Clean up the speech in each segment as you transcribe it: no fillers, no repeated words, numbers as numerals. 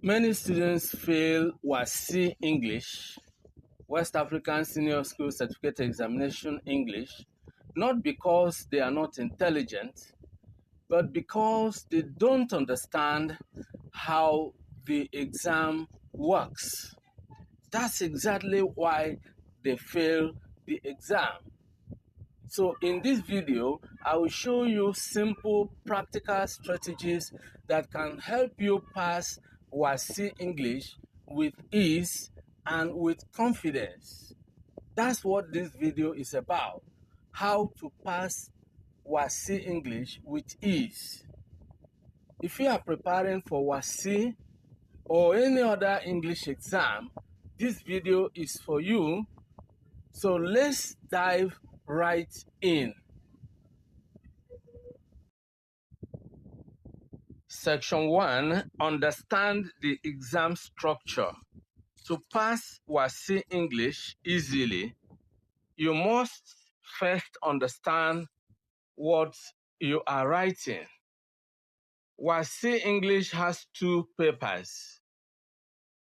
Many students fail WASSCE English, West African Senior School Certificate Examination English, not because they are not intelligent, but because they don't understand how the exam works. That's exactly why they fail the exam. So in this video, I will show you simple practical strategies that can help you pass WASSCE English with ease and with confidence. That's what this video is about, how to pass WASSCE English with ease. If you are preparing for WASSCE or any other English exam, this video is for you. So let's dive right in. Section 1, understand the exam structure. To pass WASSCE English easily, you must first understand what you are writing. WASSCE English has two papers,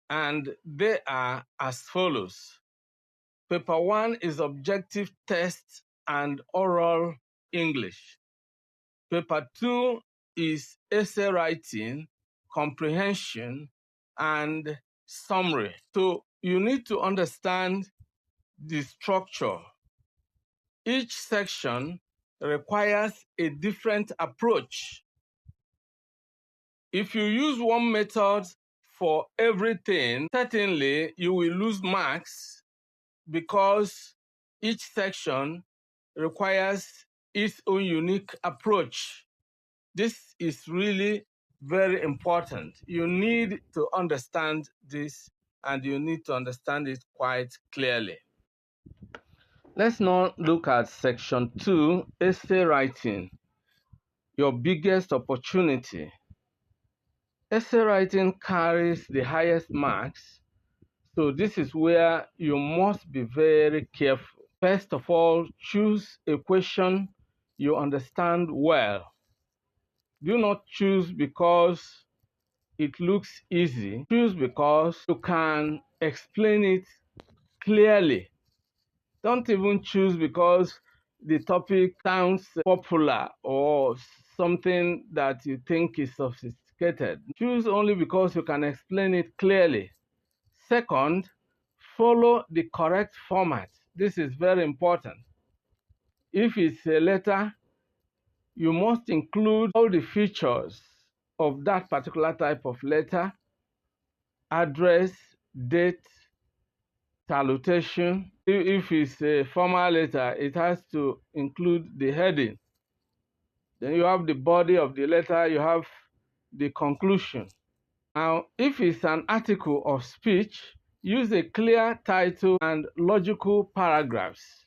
and they are as follows. Paper 1 is objective test and oral English. Paper 2 is essay writing, comprehension, and summary. So you need to understand the structure. Each section requires a different approach. If you use one method for everything, certainly you will lose marks because each section requires its own unique approach. This is really very important. You need to understand this, and you need to understand it quite clearly. Let's now look at section 2, essay writing, your biggest opportunity. Essay writing carries the highest marks, so this is where you must be very careful. First of all, choose a question you understand well. Do not choose because it looks easy. Choose because you can explain it clearly. Don't even choose because the topic sounds popular or something that you think is sophisticated. Choose only because you can explain it clearly. Second, follow the correct format. This is very important. If it's a letter, you must include all the features of that particular type of letter: address, date, salutation. If it's a formal letter, it has to include the heading. Then you have the body of the letter, you have the conclusion. Now, if it's an article of speech, use a clear title and logical paragraphs.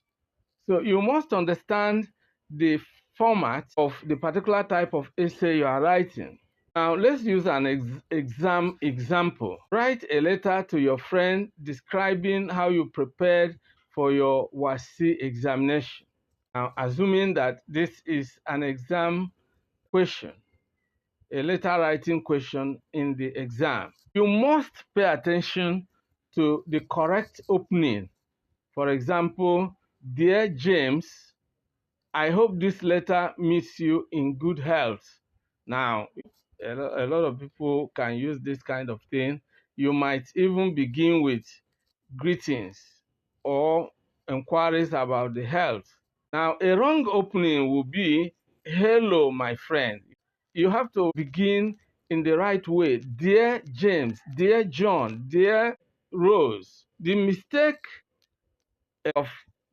So you must understand the format of the particular type of essay you are writing. Now, let's use an exam example. Write a letter to your friend describing how you prepared for your WASSCE examination. Now, assuming that this is an exam question, a letter writing question in the exam, you must pay attention to the correct opening. For example, Dear James, I hope this letter meets you in good health. Now, a lot of people can use this kind of thing. You might even begin with greetings or inquiries about the health. Now, a wrong opening will be, hello, my friend. You have to begin in the right way. Dear James, dear John, dear Rose. The mistake of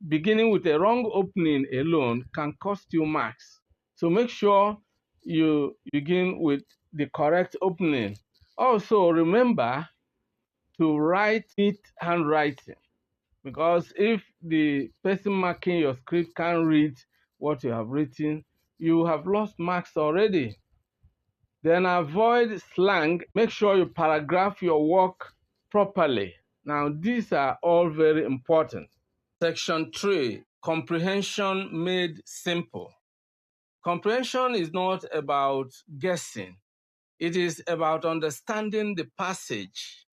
beginning with a wrong opening alone can cost you marks. So make sure you begin with the correct opening. Also, remember to write neat handwriting, because if the person marking your script can't read what you have written, you have lost marks already. Then avoid slang. Make sure you paragraph your work properly. Now, these are all very important. Section 3, comprehension made simple. Comprehension is not about guessing. It is about understanding the passage.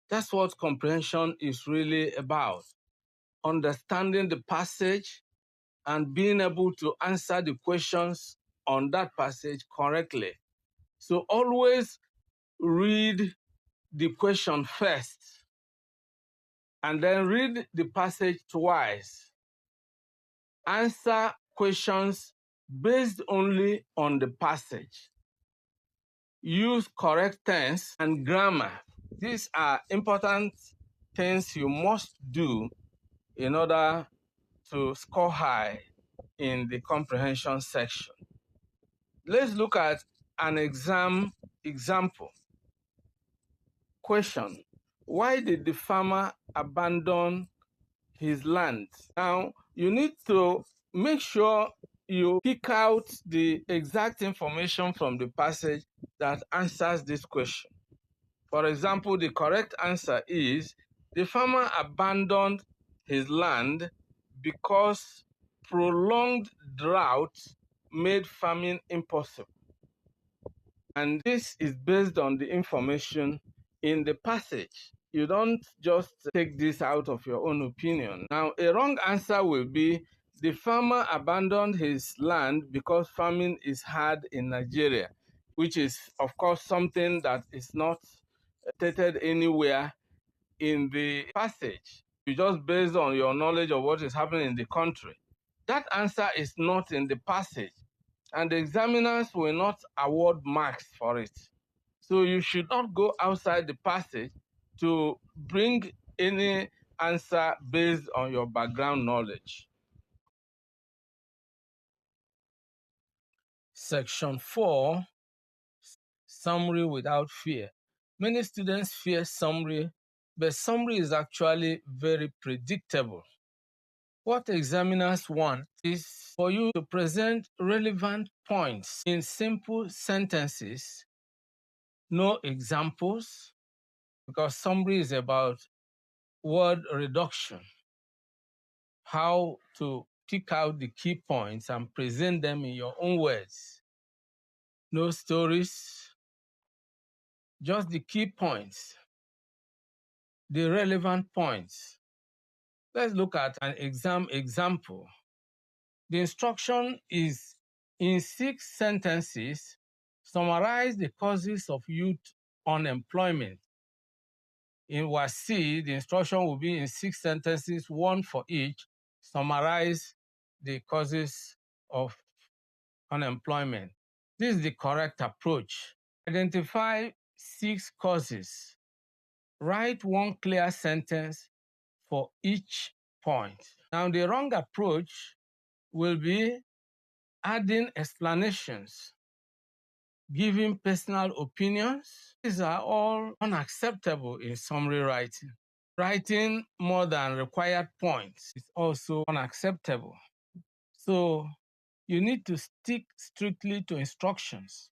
That's what comprehension is really about. Understanding the passage and being able to answer the questions on that passage correctly. So always read the question first and then read the passage twice. Answer questions based only on the passage. Use correct tense and grammar. These are important things you must do in order to score high in the comprehension section. Let's look at an example. Question: why did the farmer abandon his land? Now, you need to make sure you pick out the exact information from the passage that answers this question. For example, the correct answer is the farmer abandoned his land because prolonged drought made farming impossible. And this is based on the information in the passage. You don't just take this out of your own opinion. Now, a wrong answer will be the farmer abandoned his land because farming is hard in Nigeria, which is, of course, something that is not stated anywhere in the passage. You just based on your knowledge of what is happening in the country. That answer is not in the passage, and the examiners will not award marks for it. So you should not go outside the passage to bring any answer based on your background knowledge. Section 4, summary without fear. Many students fear summary, but summary is actually very predictable. What examiners want is for you to present relevant points in simple sentences, no examples, because summary is about word reduction, how to pick out the key points and present them in your own words. No stories, just the key points, the relevant points. Let's look at an example. The instruction is in 6 sentences, summarize the causes of youth unemployment. In WASSCE, the instruction will be in 6 sentences, 1 for each, summarize the causes of unemployment. This is the correct approach. Identify 6 causes. Write 1 clear sentence for each point. Now, the wrong approach will be adding explanations, giving personal opinions. These are all unacceptable in summary writing. Writing more than required points is also unacceptable. So you need to stick strictly to instructions.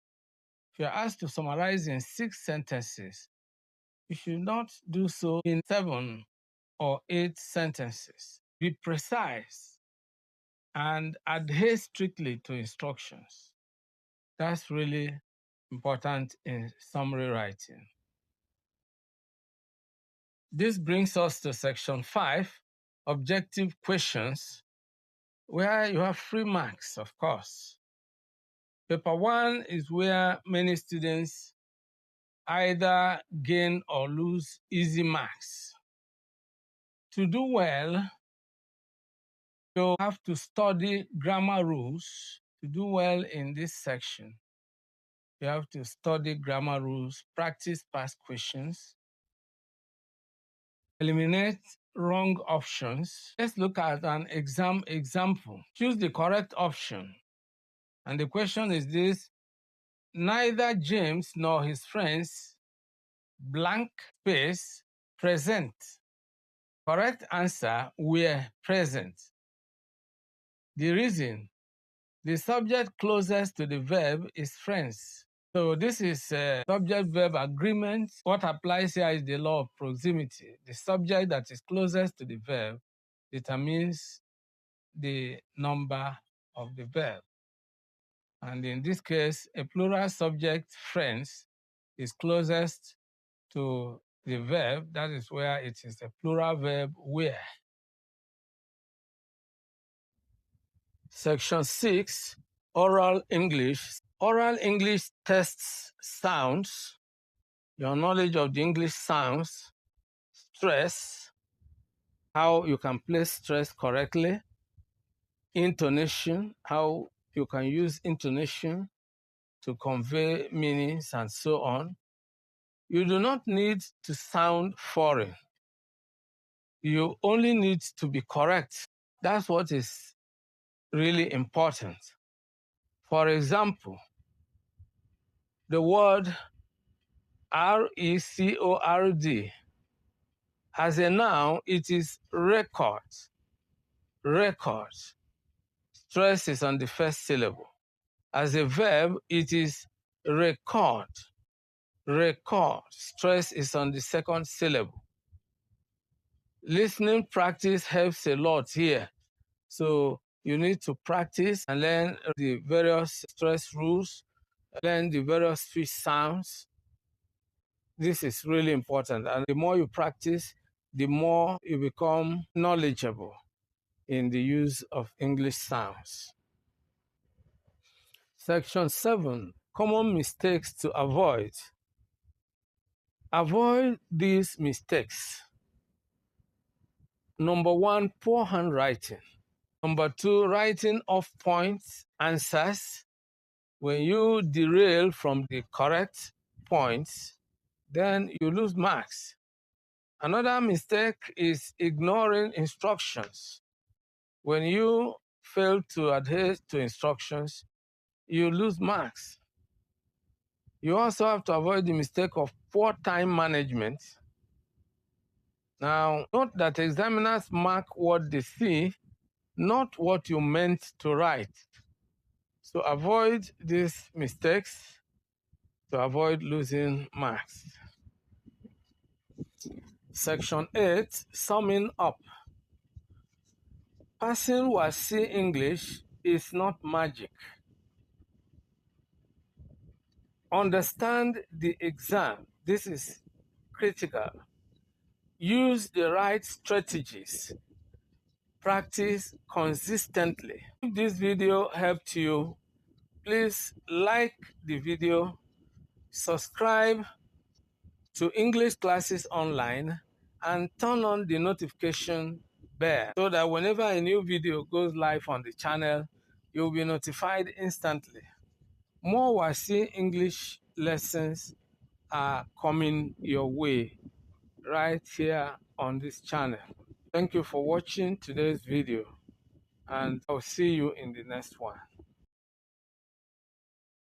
If you're asked to summarize in 6 sentences, you should not do so in 7 or 8 sentences. Be precise and adhere strictly to instructions. That's really important in summary writing. This brings us to section 5, objective questions, where you have free marks, of course. Paper 1 is where many students either gain or lose easy marks. To do well, you have to study grammar rules. To do well in this section, you have to study grammar rules, practice past questions, eliminate wrong options. Let's look at an example. Choose the correct option. And the question is this: neither James nor his friends blank space present. Correct answer, were present. The reason: the subject closest to the verb is friends. So this is a subject-verb agreement. What applies here is the law of proximity. The subject that is closest to the verb determines the number of the verb. And in this case, a plural subject, friends, is closest to the verb. That is where it is a plural verb wear. Section 6, Oral English. Oral English tests sounds, your knowledge of the English sounds, stress, how you can place stress correctly, intonation, how you can use intonation to convey meanings and so on. You do not need to sound foreign. You only need to be correct. That's what is really important. For example, the word record. As a noun, it is record. Record. Stress is on the first syllable. As a verb, it is record. Record. Stress is on the second syllable. Listening practice helps a lot here. So you need to practice and learn the various stress rules, learn the various speech sounds. This is really important. And the more you practice, the more you become knowledgeable in the use of English sounds. Section 7, common mistakes to avoid. Avoid these mistakes. Number 1, poor handwriting. Number 2, writing off-point answers. When you derail from the correct points, then you lose marks. Another mistake is ignoring instructions. When you fail to adhere to instructions, you lose marks. You also have to avoid the mistake of poor time management. Now, note that examiners mark what they see, not what you meant to write. So avoid these mistakes to avoid losing marks. Section 8, summing up. Passing WASSCE English is not magic. Understand the exam. This is critical. Use the right strategies. Practice consistently. If this video helped you, please like the video, subscribe to English Classes Online, and turn on the notification bell so that whenever a new video goes live on the channel, you'll be notified instantly. More WASSCE English lessons are coming your way right here on this channel. Thank you for watching today's video, and I'll see you in the next one.